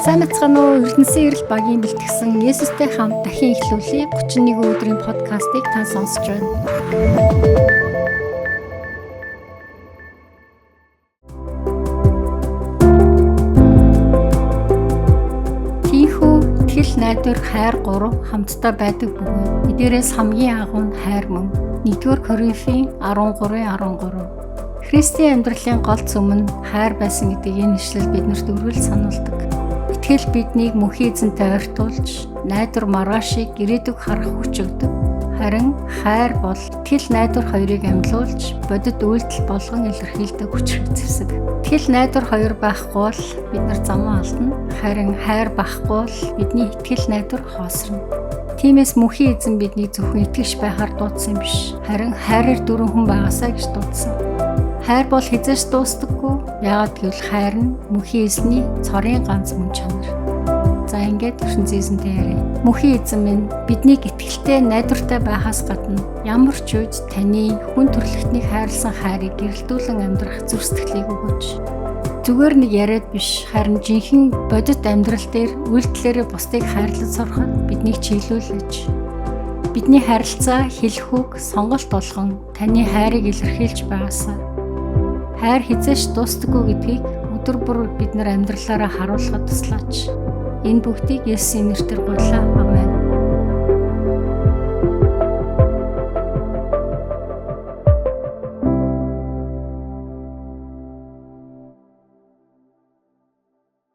Сайн мэцхан уу, Эрдэнэсийн эрэл багийн бэлтгэсэн Есүстэй хамт дахин эхлүүлээ 31 өдрийн подкастыг та сонсож байна. Тийхүү итгэл найдвар хайр гурав хамтдаа байдаг бөгөөд эдгээрээс хамгийн агуу нь хайр мөн. 1-р Коринфын 13:13. Христийн амьдралын голц өмнө хайр байсан гэдгийг энэ ишлэл биднэрт өргөл сануулдаг. Итгэл биднийг мөнхийн эзэнтэй ойртуулж, найдвар маргаашийг ирээдүг харах хүч өгдөг. Харин хайр бол итгэл найдвар хоёрыг амьлуулж, бодит үйлдэл болгон илэрхийлдэг хүчрэг зэвсэг. Итгэл найдвар хоёр байхгүй бол бид нар замаа алдна. Харин хайр байхгүй бол бидний итгэл найдвар хоосорно. Тиймээс мөнхийн эзэн биднийг зөвхөн итгэж байхаар дуудсан юм биш. Харин хайраар дөрвөн хүн байгаасаа гэж дуудсан. Хайр бол хизээч дуустдаггүй. Яагаад гэвэл хайр нь мөнхийн эзний цорын ганц мөн чанар. За ингээд ертөнцийн эзэнтэй яриа. Мөнхийн эзэн минь биднийг итгэлтэй найдвартай байхаас гадна ямар ч үед таны хүн төрлөختнийг хайрлсан хайрыг гэрэлтүүлэн амьдрах зүрх сэтгэлийг өгөөч. Зүгээр нэг яриад биш, харин жинхэнэ бодит амьдрал дээр үйлдэлээрээ бусдыг хайрлаж сурахад биднийг чиглүүлж, бидний харилцаа, хэлэх үг, сонголт болгон таны хайрыг илэрхийлж байгаасаа хайр хизээш дуустдаггүй гэдгийг өдөр бүр бид нар амьдралаараа харуулхад туслаач. Энэ бүгдийг Есүсийн нэрээр гуйлаа. Амен.